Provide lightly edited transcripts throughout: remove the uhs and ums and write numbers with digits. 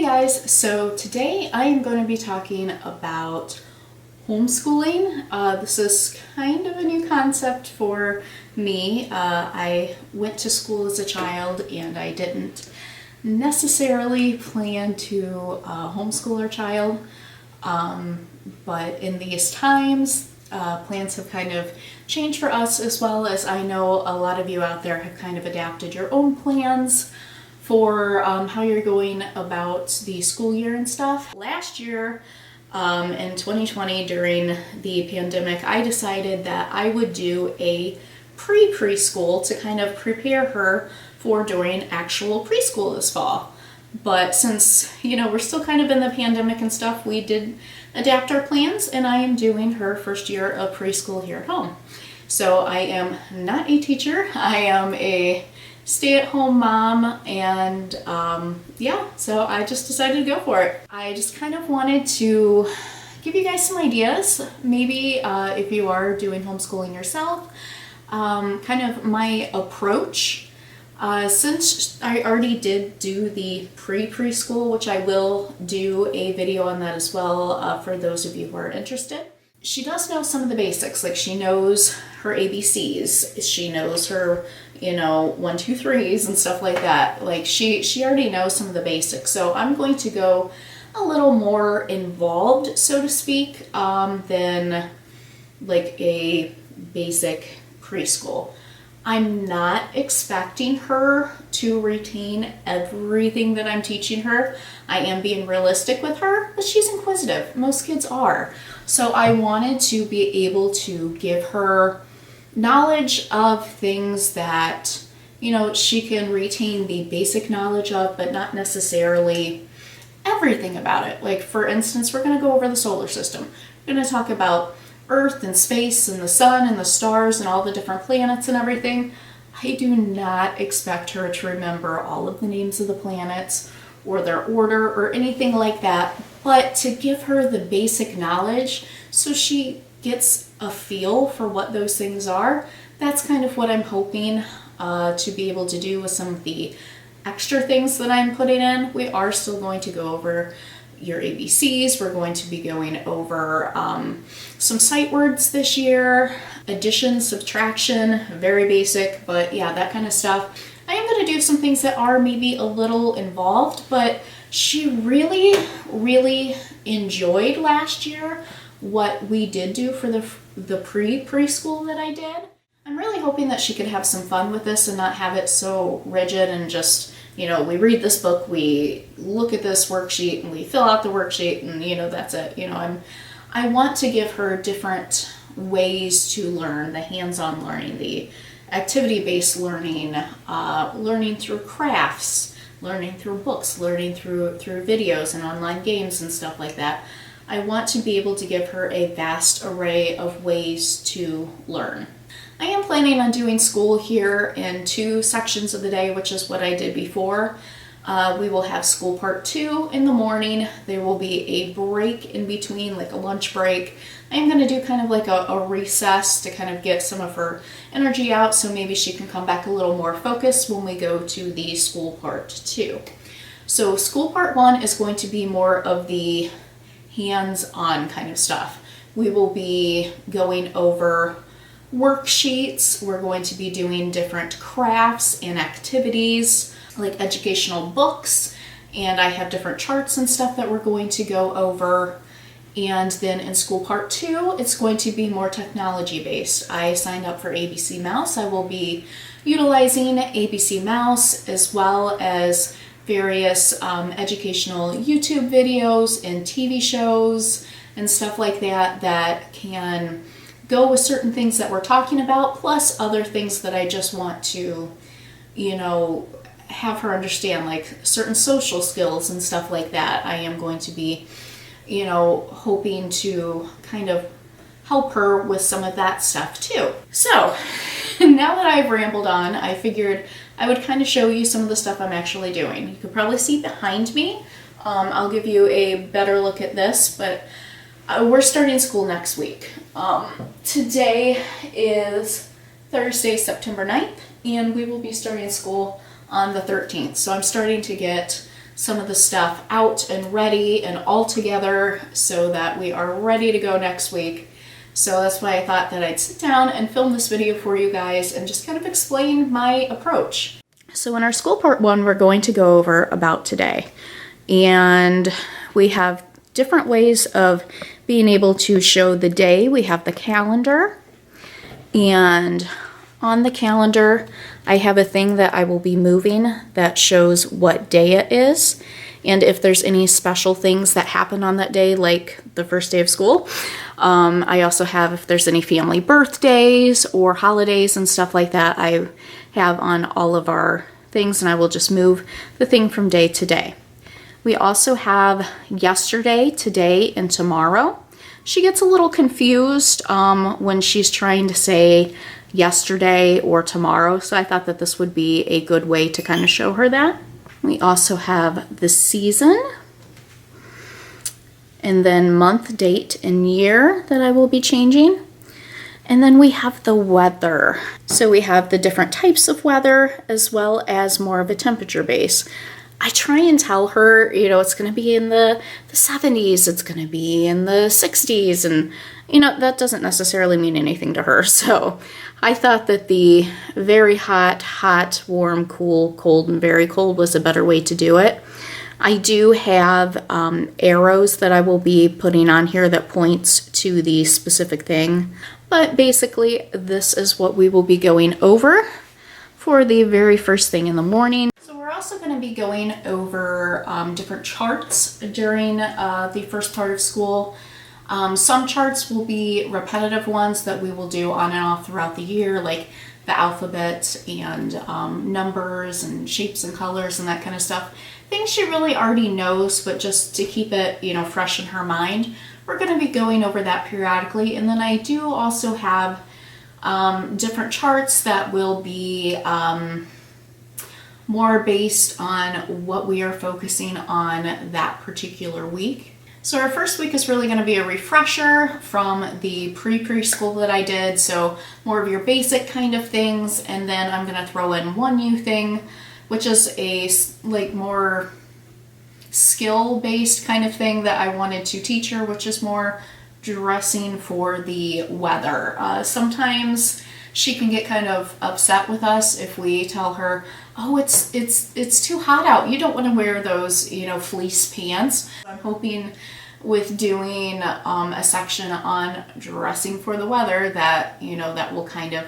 guys, so today I am going to be talking about homeschooling. This is kind of a new concept for me. I went to school as a child and I didn't necessarily plan to homeschool our child, but in these times plans have kind of changed for us, as well as I know a lot of you out there have kind of adapted your own plans for how you're going about the school year and stuff. Last year, in 2020, during the pandemic, I decided that I would do a preschool to kind of prepare her for doing actual preschool this fall. But since, we're still kind of in the pandemic and stuff, we did adapt our plans, and I am doing her first year of preschool here at home. So I am not a teacher, I am a stay-at-home mom, and so I just decided to go for it. I just kind of wanted to give you guys some ideas, maybe if you are doing homeschooling yourself, kind of my approach. Since I already did do the preschool, which I will do a video on that as well for those of you who are interested. She does know some of the basics, like she knows her ABCs, she knows her, 1, 2, 3s and stuff like that. Like she already knows some of the basics. So I'm going to go a little more involved, so to speak, than like a basic preschool. I'm not expecting her to retain everything that I'm teaching her. I am being realistic with her, but she's inquisitive. Most kids are. So I wanted to be able to give her knowledge of things that, she can retain the basic knowledge of, but not necessarily everything about it. Like, for instance, we're going to go over the solar system. We're going to talk about Earth and space and the sun and the stars and all the different planets and everything. I do not expect her to remember all of the names of the planets or their order or anything like that, but to give her the basic knowledge so she gets a feel for what those things are. That's kind of what I'm hoping to be able to do with some of the extra things that I'm putting in. We are still going to go over your ABCs. We're going to be going over some sight words this year, addition, subtraction, very basic, but yeah, that kind of stuff. I am going to do some things that are maybe a little involved, but she really, really enjoyed last year what we did do for the preschool that I did. I'm really hoping that she could have some fun with this and not have it so rigid and just, we read this book, we look at this worksheet, and we fill out the worksheet, and, that's it. I want to give her different ways to learn, the hands-on learning, the activity-based learning, learning through crafts, learning through books, learning through videos and online games and stuff like that. I want to be able to give her a vast array of ways to learn. I am planning on doing school here in 2 sections of the day, which is what I did before. We will have school part 2 in the morning. There will be a break in between, like a lunch break. I am going to do kind of like a recess to kind of get some of her energy out, so maybe she can come back a little more focused when we go to the school part 2. So school part 1 is going to be more of the hands-on kind of stuff. We will be going over worksheets. We're going to be doing different crafts and activities, like educational books, and I have different charts and stuff that we're going to go over. And then in school part 2, it's going to be more technology based. I signed up for ABC Mouse. I will be utilizing ABC Mouse as well as various educational YouTube videos and TV shows and stuff like that that can go with certain things that we're talking about, plus other things that I just want to, have her understand, like certain social skills and stuff like that. I am going to be, hoping to kind of help her with some of that stuff too. So now that I've rambled on, I figured I would kind of show you some of the stuff I'm actually doing. You could probably see behind me. I'll give you a better look at this, but we're starting school next week. Today is Thursday, September 9th, and we will be starting school on the 13th. So I'm starting to get some of the stuff out and ready and all together so that we are ready to go next week. So that's why I thought that I'd sit down and film this video for you guys and just kind of explain my approach. So in our school part 1, we're going to go over about today. And we have different ways of being able to show the day. We have the calendar, and on the calendar I have a thing that I will be moving that shows what day it is, and if there's any special things that happen on that day, like the first day of school. I also have if there's any family birthdays or holidays and stuff like that, I have on all of our things, and I will just move the thing from day to day. We also have yesterday, today, and tomorrow. She gets a little confused when she's trying to say yesterday or tomorrow, so I thought that this would be a good way to kind of show her that. We also have the season, and then month, date, and year that I will be changing. And then we have the weather. So we have the different types of weather as well as more of a temperature base. I try and tell her, you know, it's going to be in the 70s, it's going to be in the 60s, and, you know, that doesn't necessarily mean anything to her. So I thought that the very hot, hot, warm, cool, cold, and very cold was a better way to do it. I do have arrows that I will be putting on here that points to the specific thing. But basically, this is what we will be going over for the very first thing in the morning. We're also going to be going over different charts during the first part of school. Some charts will be repetitive ones that we will do on and off throughout the year, like the alphabet and numbers and shapes and colors and that kind of stuff. Things she really already knows, but just to keep it, you know, fresh in her mind, we're going to be going over that periodically. And then I do also have different charts that will be more based on what we are focusing on that particular week. So our first week is really going to be a refresher from the preschool that I did, so more of your basic kind of things, and then I'm going to throw in one new thing, which is a like more skill-based kind of thing that I wanted to teach her, which is more dressing for the weather. Sometimes she can get kind of upset with us if we tell her, oh, it's too hot out, you don't want to wear those, you know, fleece pants. I'm hoping with doing a section on dressing for the weather that, you know, that will kind of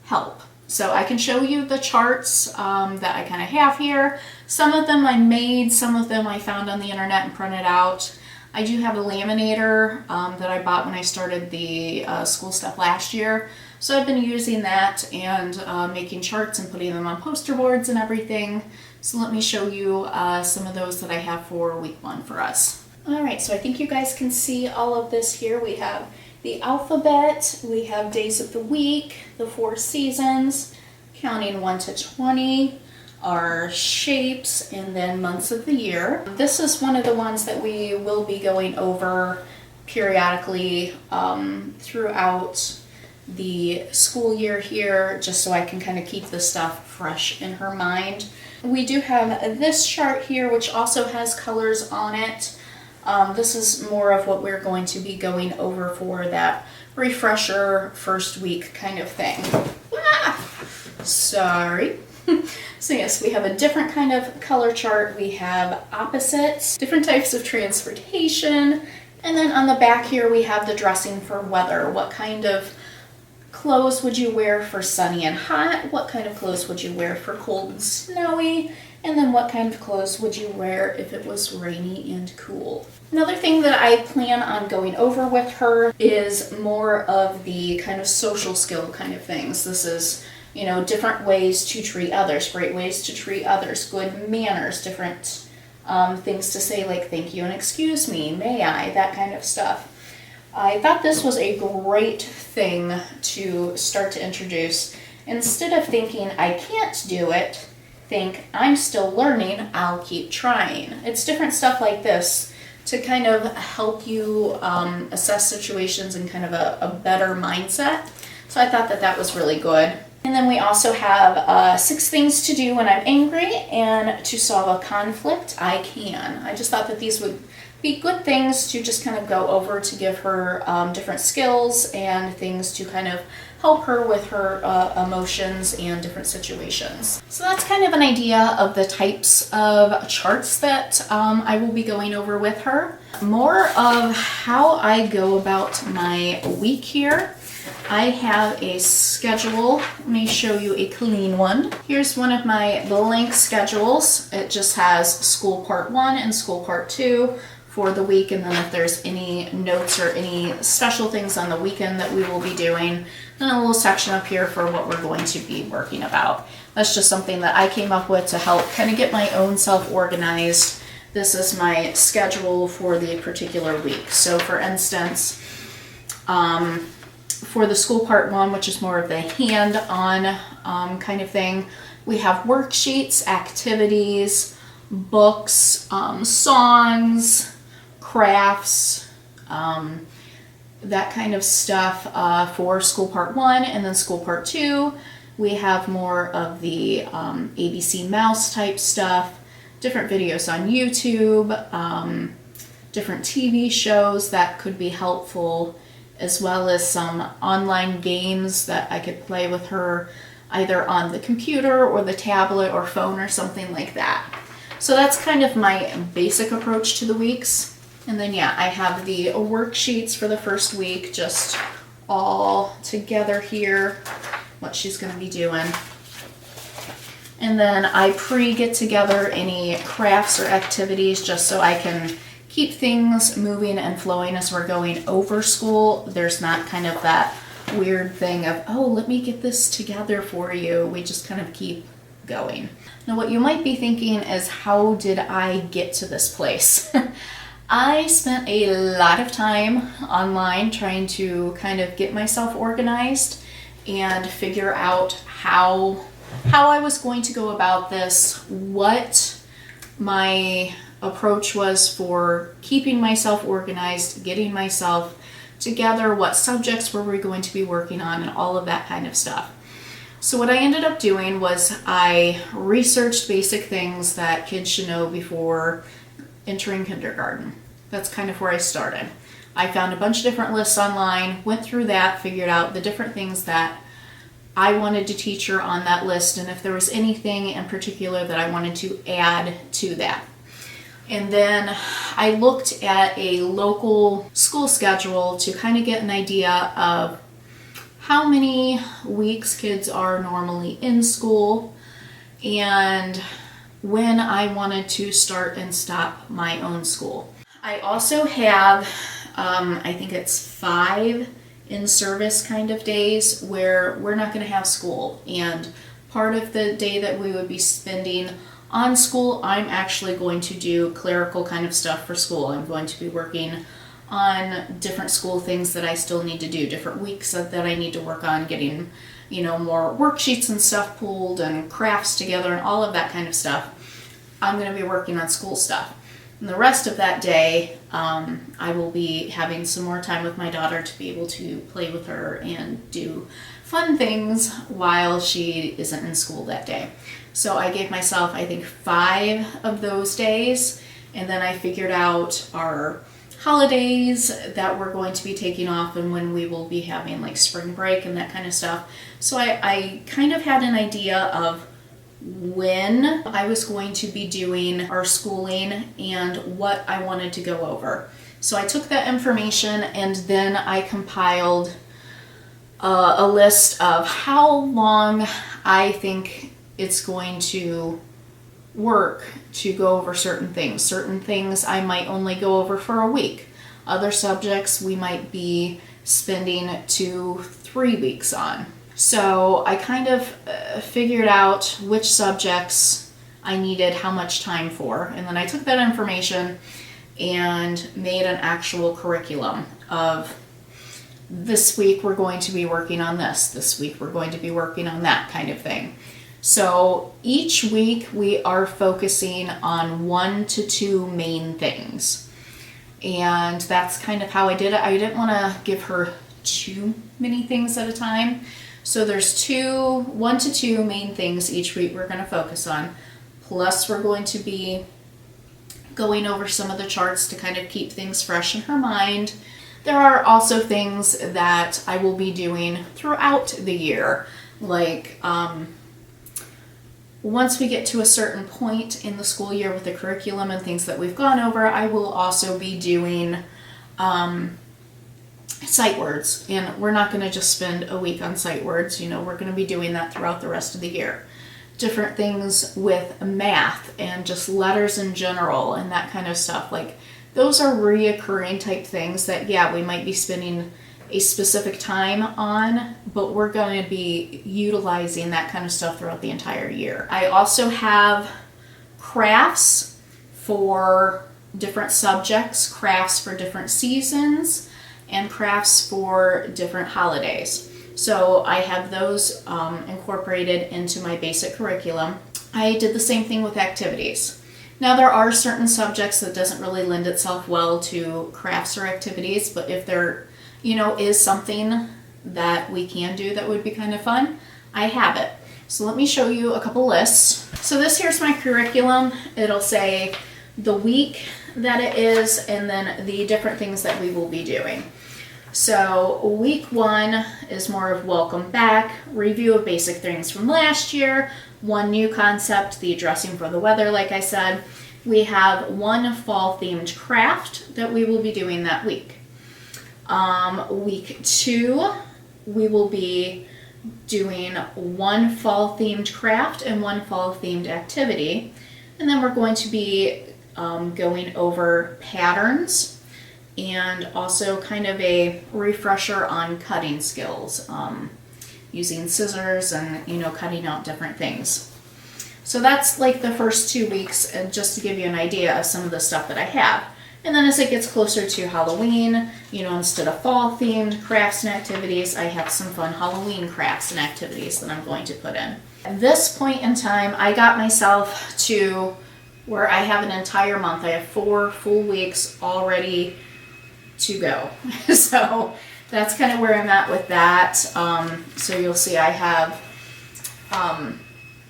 help. So I can show you the charts that I kind of have here. Some of them I made, some of them I found on the internet and printed out. I do have a laminator that I bought when I started the school stuff last year. So I've been using that and making charts and putting them on poster boards and everything. So let me show you some of those that I have for week 1 for us. Alright, so I think you guys can see all of this here. We have the alphabet, we have days of the week, the 4 seasons, counting 1 to 20, our shapes, and then months of the year. This is one of the ones that we will be going over periodically throughout the school year here, just so I can kind of keep the stuff fresh in her mind. We do have this chart here, which also has colors on it. This is more of what we're going to be going over for that refresher first week kind of thing. Sorry. So yes, we have a different kind of color chart. We have opposites, different types of transportation, and then on the back here we have the dressing for weather. What kind of clothes would you wear for sunny and hot? What kind of clothes would you wear for cold and snowy? And then what kind of clothes would you wear if it was rainy and cool? Another thing that I plan on going over with her is more of the kind of social skill kind of things. This is, you know, different ways to treat others, great ways to treat others, good manners, different things to say like thank you and excuse me, may I, that kind of stuff. I thought this was a great thing to start to introduce. Instead of thinking I can't do it, think I'm still learning, I'll keep trying. It's different stuff like this to kind of help you assess situations in kind of a better mindset. So I thought that that was really good. And then we also have 6 things to do when I'm angry and to solve a conflict I can. I just thought that these would be good things to just kind of go over to give her different skills and things to kind of help her with her emotions and different situations. So that's kind of an idea of the types of charts that I will be going over with her. More of how I go about my week here. I have a schedule. Let me show you a clean one. Here's one of my blank schedules. It just has school part 1 and school part 2 for the week, and then if there's any notes or any special things on the weekend that we will be doing, then a little section up here for what we're going to be working about. That's just something that I came up with to help kind of get my own self organized. This is my schedule for the particular week. So for instance, for the school part 1, which is more of the hand-on kind of thing, we have worksheets, activities, books, songs, crafts, that kind of stuff for school part 1. And then school part 2, we have more of the ABC mouse type stuff, different videos on YouTube, different TV shows that could be helpful, as well as some online games that I could play with her either on the computer or the tablet or phone or something like that. So that's kind of my basic approach to the weeks. And then yeah, I have the worksheets for the first week just all together here, what she's going to be doing. And then I get together any crafts or activities just so I can keep things moving and flowing as we're going over school. There's not kind of that weird thing of, oh, let me get this together for you. We just kind of keep going. Now what you might be thinking is, how did I get to this place? I spent a lot of time online trying to kind of get myself organized and figure out how I was going to go about this, what my approach was for keeping myself organized, getting myself together, what subjects were we going to be working on, and all of that kind of stuff. So what I ended up doing was I researched basic things that kids should know before entering kindergarten. That's kind of where I started. I found a bunch of different lists online, went through that, figured out the different things that I wanted to teach her on that list, and if there was anything in particular that I wanted to add to that. And then I looked at a local school schedule to kind of get an idea of how many weeks kids are normally in school and when I wanted to start and stop my own school. I also have, I think it's 5 in-service kind of days where we're not going to have school, and part of the day that we would be spending on school, I'm actually going to do clerical kind of stuff for school. I'm going to be working on different school things that I still need to do, different weeks that I need to work on, getting, more worksheets and stuff pulled and crafts together and all of that kind of stuff. I'm going to be working on school stuff. And the rest of that day, I will be having some more time with my daughter to be able to play with her and do fun things while she isn't in school that day. So I gave myself, I think, 5 of those days, and then I figured out our holidays that we're going to be taking off and when we will be having like spring break and that kind of stuff. So I kind of had an idea of when I was going to be doing our schooling and what I wanted to go over. So I took that information and then I compiled a list of how long I think it's going to work to go over certain things. Certain things I might only go over for a week. Other subjects we might be spending 2-3 weeks on. So I kind of figured out which subjects I needed how much time for, and then I took that information and made an actual curriculum of this week we're going to be working on this week we're going to be working on that kind of thing. So each week we are focusing on 1 to 2 main things. And that's kind of how I did it. I didn't want to give her too many things at a time. So there's 1 to 2 main things each week we're going to focus on. Plus we're going to be going over some of the charts to kind of keep things fresh in her mind. There are also things that I will be doing throughout the year, like once we get to a certain point in the school year with the curriculum and things that we've gone over, I will also be doing sight words. And we're not going to just spend a week on sight words, we're going to be doing that throughout the rest of the year. Different things with math and just letters in general and that kind of stuff. Like, those are reoccurring type things that, yeah, we might be spending a specific time on, but we're going to be utilizing that kind of stuff throughout the entire year. I also have crafts for different subjects, crafts for different seasons, and crafts for different holidays. So I have those incorporated into my basic curriculum. I did the same thing with activities. Now, there are certain subjects that doesn't really lend itself well to crafts or activities, but if there, is something that we can do that would be kind of fun, I have it. So let me show you a couple lists. So this here's my curriculum. It'll say the week that it is and then the different things that we will be doing. So week 1 is more of welcome back, review of basic things from last year, 1 new concept, the dressing for the weather, like I said. We have 1 fall themed craft that we will be doing that week. Week 2, we will be doing 1 fall themed craft and 1 fall themed activity. And then we're going to be going over patterns and also kind of a refresher on cutting skills, using scissors and, cutting out different things. So that's like the first 2 weeks, and just to give you an idea of some of the stuff that I have. And then as it gets closer to Halloween, instead of fall themed crafts and activities, I have some fun Halloween crafts and activities that I'm going to put in. At this point in time, I got myself to where I have an entire month. I have 4 full weeks already to go. So that's kind of where I'm at with that. So you'll see I have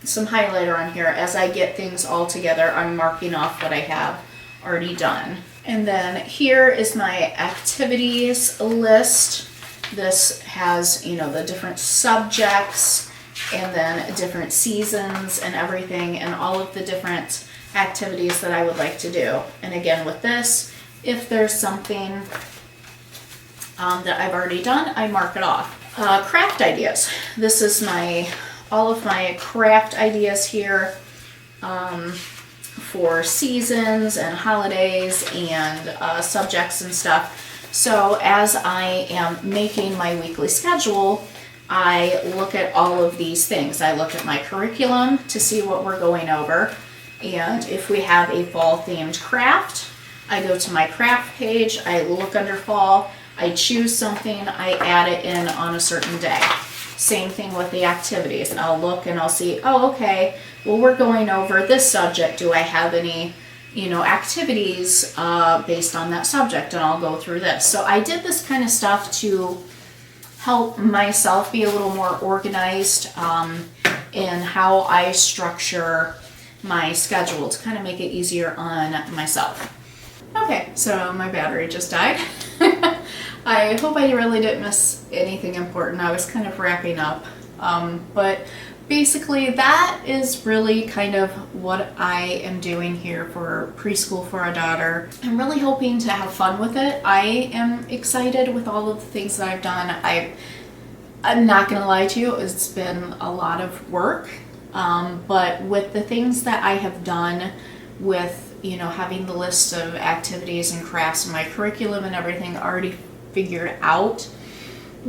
some highlighter on here. As I get things all together, I'm marking off what I have already done. And then here is my activities list. This has, the different subjects and then different seasons and everything and all of the different activities that I would like to do. And again, with this, if there's something that I've already done, I mark it off. Craft ideas. This is all of my craft ideas here for seasons and holidays and subjects and stuff. So as I am making my weekly schedule, I look at all of these things. I look at my curriculum to see what we're going over. And if we have a fall themed craft, I go to my craft page, I look under fall, I choose something, I add it in on a certain day. Same thing with the activities. And I'll look and I'll see, oh, okay, well, we're going over this subject. Do I have any, activities based on that subject? And I'll go through this. So I did this kind of stuff to help myself be a little more organized in how I structure my schedule to kind of make it easier on myself. Okay, so my battery just died. I hope I really didn't miss anything important. I was kind of wrapping up. But basically that is really kind of what I am doing here for Preschool for a Daughter. I'm really hoping to have fun with it. I am excited with all of the things that I've done. I'm not going to lie to you, it's been a lot of work. But with the things that I have done with, having the list of activities and crafts and my curriculum and everything already figured out,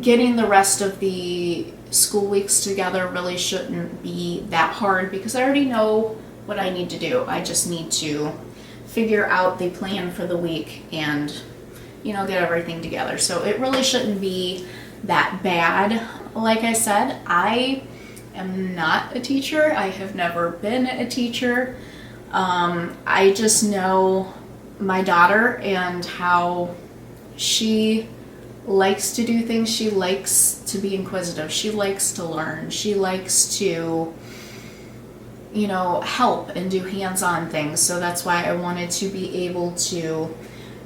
getting the rest of the school weeks together really shouldn't be that hard because I already know what I need to do. I just need to figure out the plan for the week and, get everything together. So it really shouldn't be that bad. Like I said, I am not a teacher. I have never been a teacher. I just know my daughter and how she likes to do things. She likes to be inquisitive. She likes to learn. She likes to, you know, help and do hands-on things. So that's why I wanted to be able to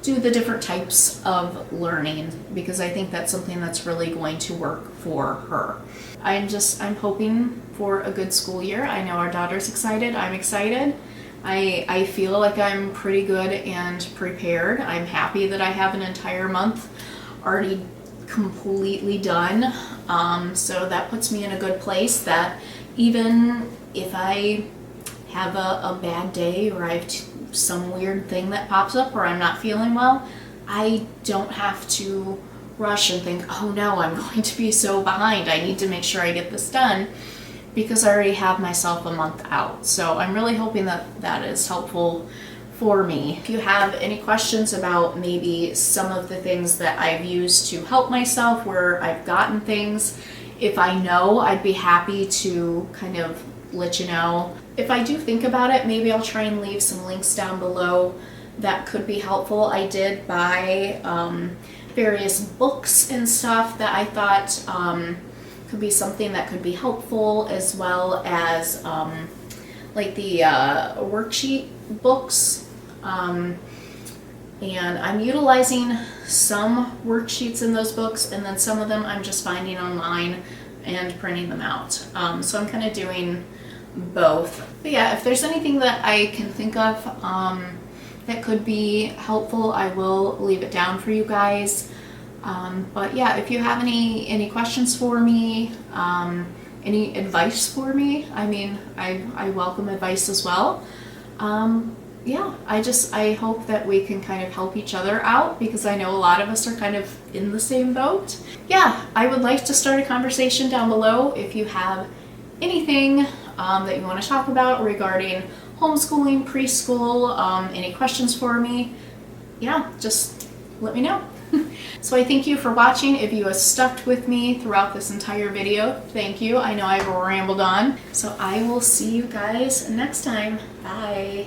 do the different types of learning, because I think that's something that's really going to work for her. I'm hoping for a good school year. I know our daughter's excited. I'm excited. I feel like I'm pretty good and prepared. I'm happy that I have an entire month already completely done. So that puts me in a good place that even if I have a bad day or I have some weird thing that pops up or I'm not feeling well, I don't have to rush and think, oh no, I'm going to be so behind. I need to make sure I get this done, because I already have myself a month out. So I'm really hoping that that is helpful for me. If you have any questions about maybe some of the things that I've used to help myself, where I've gotten things, if I know, I'd be happy to kind of let you know. If I do think about it, maybe I'll try and leave some links down below that could be helpful. I did buy various books and stuff that I thought could be something that could be helpful, as well as like the worksheet books. And I'm utilizing some worksheets in those books, and then some of them I'm just finding online and printing them out. So I'm kind of doing both. But yeah, if there's anything that I can think of that could be helpful, I will leave it down for you guys. But yeah, if you have any questions for me, any advice for me, I mean, I welcome advice as well. Yeah, I hope that we can kind of help each other out, because I know a lot of us are kind of in the same boat. Yeah, I would like to start a conversation down below if you have anything that you want to talk about regarding homeschooling, preschool, any questions for me. Yeah, just let me know. So I thank you for watching. If you have stuck with me throughout this entire video, thank you. I know I've rambled on. So I will see you guys next time. Bye.